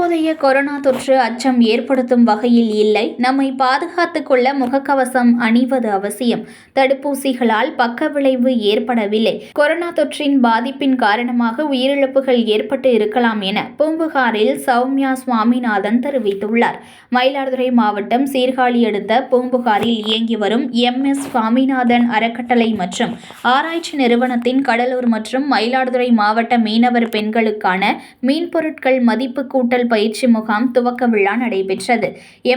தற்போதைய கொரோனா தொற்று அச்சம் ஏற்படுத்தும் வகையில் இல்லை. நம்மை பாதுகாத்துக் கொள்ள முகக்கவசம் அணிவது அவசியம். தடுப்பூசிகளால் பக்க விளைவு ஏற்படவில்லை. கொரோனா தொற்றின் பாதிப்பின் காரணமாக உயிரிழப்புகள் ஏற்பட்டு இருக்கலாம் என பூம்புகாரில் சௌமியா சுவாமிநாதன் தெரிவித்துள்ளார். மயிலாடுதுறை மாவட்டம் சீர்காழி அடுத்த பூம்புகாரில் இயங்கி வரும் MS சுவாமிநாதன் அறக்கட்டளை மற்றும் ஆராய்ச்சி நிறுவனத்தின் கடலூர் மற்றும் மயிலாடுதுறை மாவட்ட மீனவர் பெண்களுக்கான மீன் பொருட்கள் மதிப்பு கூட்டல் பயிற்சி முகாம் துவக்க விழா நடைபெற்றது.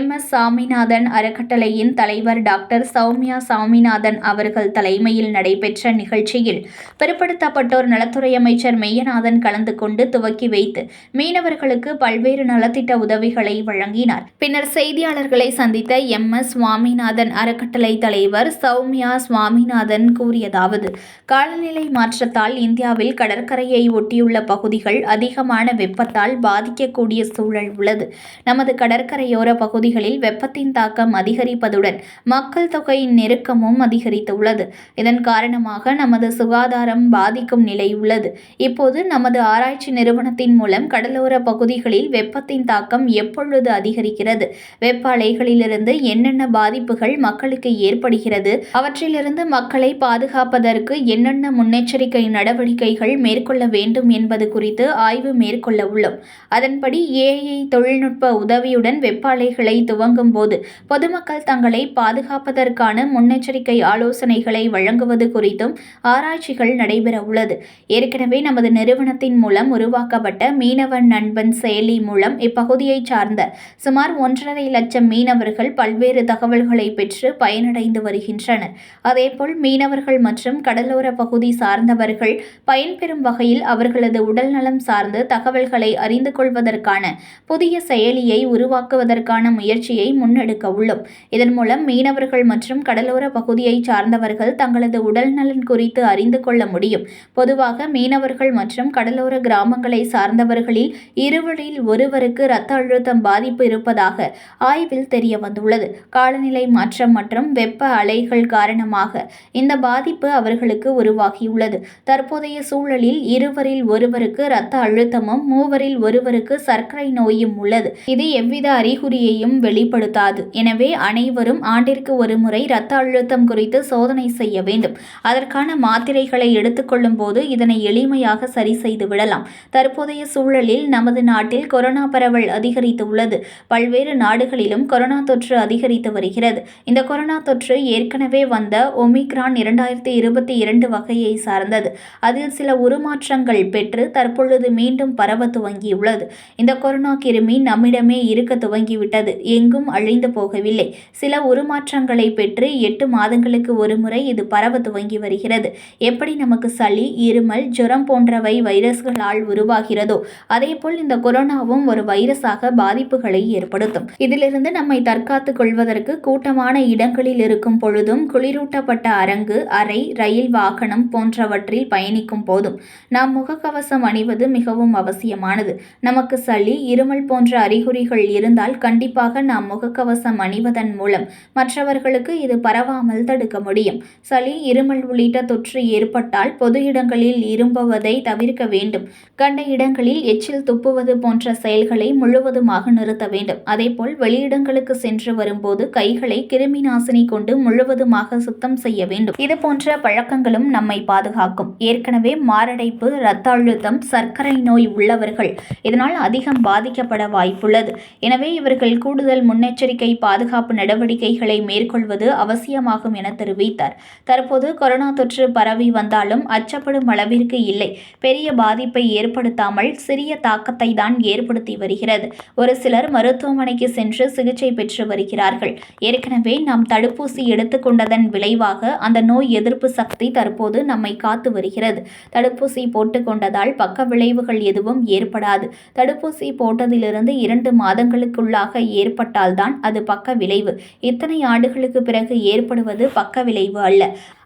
MS சாமிநாதன் அறக்கட்டளையின் தலைவர் டாக்டர் சௌமியா சாமிநாதன் அவர்கள் தலைமையில் நடைபெற்ற நிகழ்ச்சியில் பிற்படுத்தப்பட்டோர் நலத்துறை அமைச்சர் மெய்யநாதன் கலந்து கொண்டு துவக்கி வைத்து மீனவர்களுக்கு பல்வேறு நலத்திட்ட உதவிகளை வழங்கினார். பின்னர் செய்தியாளர்களை சந்தித்த MS சுவாமிநாதன் அறக்கட்டளை தலைவர் சௌமியா சுவாமிநாதன் கூறியதாவது: காலநிலை மாற்றத்தால் இந்தியாவில் கடற்கரையை ஒட்டியுள்ள பகுதிகள் அதிகமான வெப்பத்தால் பாதிக்கக்கூடிய சூழல் உள்ளது. நமது கடற்கரையோர பகுதிகளில் வெப்பத்தின் தாக்கம் அதிகரிப்பதுடன் மக்கள் தொகை நெருக்கமும் அதிகரித்துள்ளது. இதன் காரணமாக நமது சுகாதாரம் பாதிக்கும் நிலை உள்ளது. இப்போது நமது ஆராய்ச்சி நிறுவனத்தின் மூலம் கடலோர பகுதிகளில் வெப்பத்தின் தாக்கம் எப்பொழுது அதிகரிக்கிறது, வெப்ப அலைகளிலிருந்து என்னென்ன பாதிப்புகள் மக்களுக்கு ஏற்படுகிறது, அவற்றிலிருந்து மக்களை பாதுகாப்பதற்கு என்னென்ன முன்னெச்சரிக்கை நடவடிக்கைகள் மேற்கொள்ள வேண்டும் என்பது குறித்து ஆய்வு மேற்கொள்ள உள்ளோம். அதன்படி AI தொழில்நுட்ப உதவியுடன் வெப்ப அலைகளை துவங்கும் போது பொதுமக்கள் தங்களை பாதுகாப்பதற்கான முன்னெச்சரிக்கை ஆலோசனைகளை வழங்குவது குறித்தும் ஆராய்ச்சிகள் நடைபெற உள்ளது. ஏற்கனவே நமது நிறுவனத்தின் மூலம் உருவாக்கப்பட்ட மீனவன் நண்பன் செயலி மூலம் இப்பகுதியைச் சார்ந்த சுமார் 1.5 லட்சம் மீனவர்கள் பல்வேறு தகவல்களை பெற்று பயனடைந்து வருகின்றனர். அதேபோல் மீனவர்கள் மற்றும் கடலோர பகுதி சார்ந்தவர்கள் பயன்பெறும் வகையில் அவர்களது உடல்நலம் சார்ந்து தகவல்களை அறிந்து கொள்வதற்கான புதிய செயலியை உருவாக்குவதற்கான முயற்சியை முன்னெடுக்க உள்ளோம். இதன் மூலம் மீனவர்கள் மற்றும் கடலோர பகுதியை சார்ந்தவர்கள் தங்களது உடல்நலன் குறித்து அறிந்து கொள்ள முடியும். பொதுவாக மீனவர்கள் மற்றும் கடலோர கிராமங்களை சார்ந்தவர்களில் இருவரில் ஒருவருக்கு இரத்த அழுத்தம் பாதிப்பு இருப்பதாக ஆய்வில் தெரிய வந்துள்ளது. காலநிலை மாற்றம் மற்றும் வெப்ப அலைகள் காரணமாக இந்த பாதிப்பு அவர்களுக்கு உருவாகியுள்ளது. தற்போதைய சூழலில் இருவரில் ஒருவருக்கு இரத்த அழுத்தமும் மூவரில் ஒருவருக்கு சர்க்கரை நோயும் உள்ளது. இது எவ்வித அறிகுறியையும் வெளிப்படுத்தாது. எனவே அனைவரும் ஆண்டிற்கு ஒரு முறை இரத்த அழுத்தம் குறித்து சோதனை செய்ய வேண்டும். அதற்கான மாத்திரைகளை எடுத்துக்கொள்ளும் போது இதனை எளிமையாக சரி செய்து விடலாம். தற்போதைய சூழலில் நமது நாட்டில் கொரோனா பரவல் அதிகரித்து உள்ளது. பல்வேறு நாடுகளிலும் கொரோனா தொற்று அதிகரித்து வருகிறது. இந்த கொரோனா தொற்று ஏற்கனவே வந்த ஒமிக்ரான் 2022 வகையை சார்ந்தது. அதில் சில உருமாற்றங்கள் பெற்று தற்பொழுது மீண்டும் பரவ துவங்கியுள்ளது. இந்த கொரோனா கிருமி நம்மிடமே இருக்க துவங்கிவிட்டது. எங்கும் அழிந்து போகவில்லை. சில உருமாற்றங்களை பெற்று 8 மாதங்களுக்கு ஒருமுறை இது பரவ துவங்கி வருகிறது. எப்படி நமக்கு சளி, இருமல், ஜுரம் போன்றவை வைரஸ்களால் உருவாகிறதோ அதேபோல் இந்த கொரோனாவும் ஒரு வைரஸாக பாதிப்புகளை ஏற்படுத்தும். இதிலிருந்து நம்மை தற்காத்துக் கொள்வதற்கு கூட்டமான இடங்களில் இருக்கும் பொழுதும் குளிரூட்டப்பட்ட அரங்கு, அறை, ரயில் வாகனம் போன்றவற்றில் பயணிக்கும் போதும் நாம் முகக்கவசம் அணிவது மிகவும் அவசியமானது. நமக்கு சளி, இருமல் போன்ற அறிகுறிகள் இருந்தால் கண்டிப்பாக நாம் முகக்கவசம் அணிவதன் மூலம் மற்றவர்களுக்கு இது பரவாமல் தடுக்க முடியும். சளி, இருமல் உள்ளிட்ட தொற்று ஏற்பட்டால் பொது இடங்களில் இரும்புவதை தவிர்க்க வேண்டும். கண்ட இடங்களில் எச்சில் துப்புவது போன்ற செயல்களை முழுவதுமாக நிறுத்த வேண்டும். அதேபோல் வெளியிடங்களுக்கு சென்று வரும்போது கைகளை கிருமி நாசினி கொண்டு முழுவதுமாக சுத்தம் செய்ய வேண்டும். இது போன்ற பழக்கங்களும் நம்மை பாதுகாக்கும். ஏற்கனவே மாரடைப்பு, இரத்த அழுத்தம், சர்க்கரை நோய் உள்ளவர்கள் இதனால் அதிகம் பாதிக்கப்பட வாய்ப்புள்ளது. எனவே இவர்கள் கூடுதல் முன்னெச்சரிக்கை பாதுகாப்பு நடவடிக்கைகளை மேற்கொள்வது அவசியமாகும் என தெரிவித்தார். தற்போது கொரோனா தொற்று பரவி வந்தாலும் அச்சப்படும் அளவிற்கு இல்லை. பெரிய பாதிப்பை ஏற்படுத்தாமல் சிறிய தாக்கத்தை தான் ஏற்படுத்தி வருகிறது. ஒரு சிலர் மருத்துவமனைக்கு சென்று சிகிச்சை பெற்று வருகிறார்கள். ஏற்கனவே நாம் தடுப்பூசி எடுத்துக்கொண்டதன் விளைவாக அந்த நோய் எதிர்ப்பு சக்தி தற்போது நம்மை காத்து வருகிறது. தடுப்பூசி போட்டுக்கொண்டதால் பக்க விளைவுகள் எதுவும் ஏற்படாது. தடுப்பூசி போட்டதிலிருந்து 2 மாதங்களுக்குள்ளாக ஏற்பட்டால்தான் அது பக்க விளைவு. இத்தனை ஆண்டுகளுக்கு பிறகு ஏற்படுவது பக்க விளைவு அல்ல.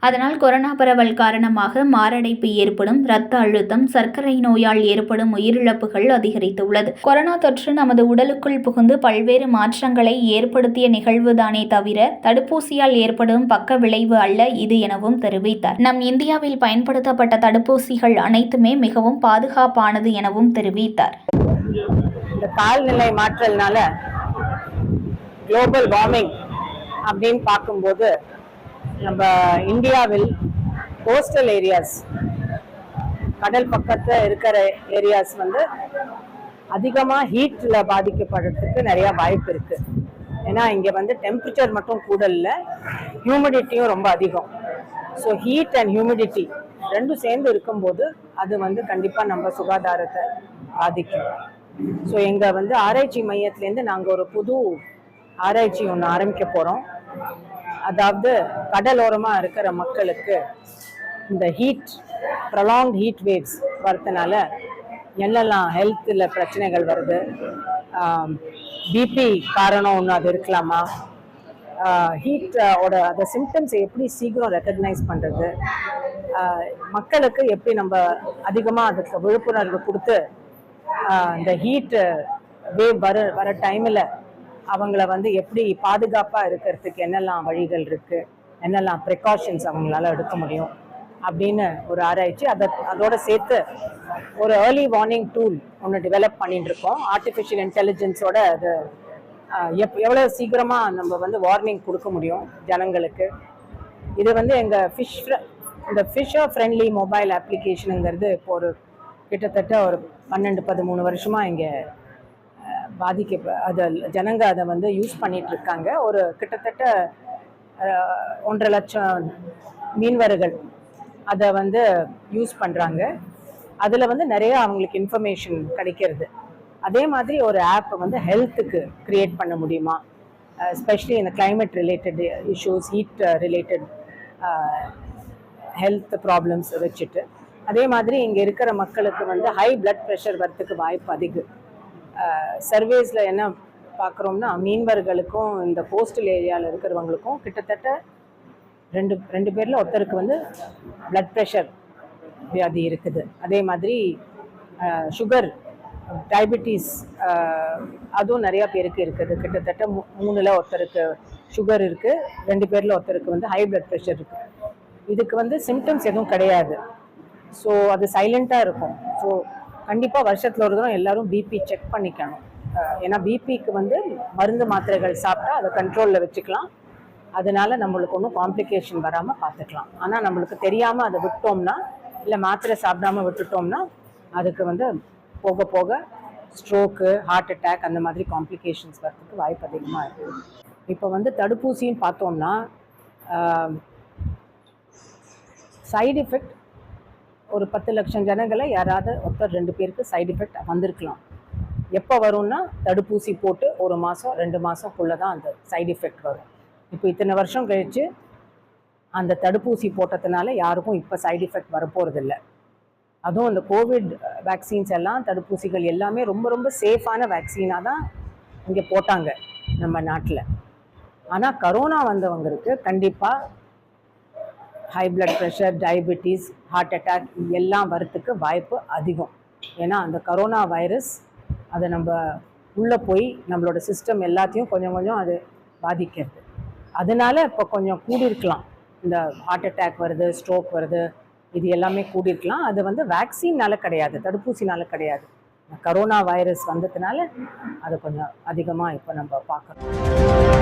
அதனால் கொரோனா பரவல் காரணமாக மாரடைப்பு ஏற்படும், இரத்த அழுத்தம், சர்க்கரை நோயால் ஏற்படும் உயிரிழப்புகள் அதிகரித்துள்ளது. கொரோனா தொற்று நமது உடலுக்குள் புகுந்து பல்வேறு மாற்றங்களை ஏற்படுத்திய நிகழ்வுதானே தவிர தடுப்பூசியால் ஏற்படும் பக்க விளைவு அல்ல இது எனவும் தெரிவித்தார். நம் இந்தியாவில் பயன்படுத்தப்பட்ட தடுப்பூசிகள் அனைத்துமே மிகவும் பாதுகாப்பானது எனவும் தெரிவித்தார். இந்த காலநிலை மாற்றல்னால குளோபல் வார்மிங் அப்படின்னு பார்க்கும்போது நம்ம இந்தியாவில் கோஸ்டல் ஏரியாஸ், கடல் பக்கத்தில் இருக்கிற ஏரியாஸ் வந்து அதிகமாக ஹீட்டில் பாதிக்கப்படுறதுக்கு நிறையா வாய்ப்பு இருக்குது. ஏன்னா இங்கே வந்து டெம்பரேச்சர் மட்டும் கூட இல்லை, ஹியூமிடிட்டியும் ரொம்ப அதிகம். ஸோ ஹீட் அண்ட் ஹியூமிடிட்டி ரெண்டும் சேர்ந்து இருக்கும்போது அது வந்து கண்டிப்பாக நம்ம சுகாதாரத்தை பாதிக்கும். ஸோ எங்கள் வந்து ஆராய்ச்சி மையத்துலேருந்து நாங்கள் ஒரு புது ஆராய்ச்சி ஒன்று ஆரம்பிக்க போகிறோம். அதாவது கடலோரமாக இருக்கிற மக்களுக்கு இந்த ஹீட், ப்ரொலாங்ட் ஹீட் வேவ்ஸ் வரதுனால என்னெல்லாம் ஹெல்த்தில் பிரச்சனைகள் வருது, பிபி காரணம் ஒன்று அது இருக்கலாமா, ஹீட்டோட அந்த சிம்டம்ஸை எப்படி சீக்கிரம் ரெக்கக்னைஸ் பண்ணுறது, மக்களுக்கு எப்படி நம்ம அதிகமாக அதுக்கு விழிப்புணர்வு கொடுத்து இந்த ஹீட்டு வேவ் வர டைமில் அவங்கள வந்து எப்படி பாதுகாப்பாக இருக்கிறதுக்கு என்னெல்லாம் வழிகள் இருக்குது, என்னெல்லாம் ப்ரிகாஷன்ஸ் அவங்களால எடுக்க முடியும் அப்படின்னு ஒரு ஆராய்ச்சி. அதோட சேர்த்து ஒரு ஏர்லி வார்னிங் டூல் ஒன்று டெவலப் பண்ணிட்டு இருக்கோம். ஆர்டிஃபிஷியல் இன்டெலிஜென்ஸோட அது எவ்வளோ சீக்கிரமாக நம்ம வந்து வார்னிங் கொடுக்க முடியும் ஜனங்களுக்கு. இது வந்து எங்கள் இந்த ஃபிஷர் ஃப்ரெண்ட்லி மொபைல் அப்ளிகேஷனுங்கிறது இப்போ ஒரு கிட்டத்தட்ட ஒரு 12-13 வருஷமாக இங்கே ஜனங்க அதை வந்து யூஸ் பண்ணிட்டு இருக்காங்க. ஒரு கிட்டத்தட்ட 1.5 லட்சம் மீனவர்கள் அதை வந்து யூஸ் பண்ணுறாங்க. அதில் வந்து நிறைய அவங்களுக்கு இன்ஃபர்மேஷன் கிடைக்கிறது. அதே மாதிரி ஒரு ஆப் வந்து ஹெல்த்துக்கு க்ரியேட் பண்ண முடியுமா, எஸ்பெஷலி இந்த climate related issues, heat related health problems வச்சுட்டு. அதே மாதிரி இங்கே இருக்கிற மக்களுக்கு வந்து ஹை பிளட் ப்ரெஷர் வரத்துக்கு வாய்ப்பு அதிகம். சர்வேஸில் என்ன பார்க்குறோம்னா மீனவர்களுக்கும் இந்த கோஸ்டல் ஏரியாவில் இருக்கிறவங்களுக்கும் கிட்டத்தட்ட ரெண்டு பேரில் ஒருத்தருக்கு வந்து பிளட் ப்ரெஷர் வியாதி இருக்குது. அதே மாதிரி சுகர், டயபெட்டிஸ் அதுவும் நிறையா பேருக்கு இருக்குது. கிட்டத்தட்ட 3ல் ஒருத்தருக்கு சுகர் இருக்குது, 2 பேரில் ஒருத்தருக்கு வந்து ஹை பிளட் ப்ரெஷர் இருக்குது. இதுக்கு வந்து சிம்டம்ஸ் எதுவும் கிடையாது. ஸோ அது சைலண்ட்டாக இருக்கும். ஸோ கண்டிப்பாக வருஷத்தில் ஒரு தடவை எல்லோரும் பிபி செக் பண்ணிக்கணும். ஏன்னா பிபிக்கு வந்து மருந்து மாத்திரைகள் சாப்பிட்டா அதை கண்ட்ரோலில் வச்சுக்கலாம். அதனால நம்மளுக்கு ஒன்றும் காம்ப்ளிகேஷன் வராமல் பார்த்துக்கலாம். ஆனால் நம்மளுக்கு தெரியாமல் அதை விட்டோம்னா, இல்லை மாத்திரை சாப்பிடாமல் விட்டுட்டோம்னா அதுக்கு வந்து போக போக ஸ்ட்ரோக்கு, ஹார்ட் அட்டாக் அந்த மாதிரி காம்ப்ளிகேஷன்ஸ் வரதுக்கு வாய்ப்பு அதிகமாக இருக்குது. இப்போ வந்து தடுப்பூசின்னு பார்த்தோம்னா சைடு எஃபெக்ட் ஒரு 10 லட்சம் ஜனங்களை யாராவது ஒருத்தர் 2 பேருக்கு சைடு எஃபெக்ட் வந்திருக்கலாம். எப்போ வரும்னா தடுப்பூசி போட்டு 1 மாதம் 2 மாதம்குள்ளே தான் அந்த சைடு எஃபெக்ட் வரும். இப்போ இத்தனை வருஷம் கழித்து அந்த தடுப்பூசி போட்டதுனால யாருக்கும் இப்போ சைடு எஃபெக்ட் வரப்போகிறதில்ல. அதுவும் இந்த கோவிட் வேக்சின்ஸ் எல்லாம், தடுப்பூசிகள் எல்லாமே ரொம்ப ரொம்ப சேஃபான வேக்சினாக தான் இங்கே போட்டாங்க நம்ம நாட்டில். ஆனால் கரோனா வந்தவங்களுக்கு கண்டிப்பாக high blood pressure, diabetes, heart attack எல்லாம் வரத்துக்கு வாய்ப்பு அதிகம். ஏன்னா அந்த கரோனா வைரஸ் அதை நம்ம உள்ளே போய் நம்மளோட சிஸ்டம் எல்லாத்தையும் கொஞ்சம் கொஞ்சம் அது பாதிக்கிறது. அதனால இப்போ கொஞ்சம் கூடியிருக்கலாம், இந்த ஹார்ட் அட்டாக் வருது, ஸ்ட்ரோக் வருது, இது எல்லாமே கூடியிருக்கலாம். அது வந்து வேக்சின்னால கிடையாது, தடுப்பூசினால கிடையாது. கரோனா வைரஸ் வந்ததுனால அது கொஞ்சம் அதிகமாக இப்போ நம்ம பார்க்குறோம்.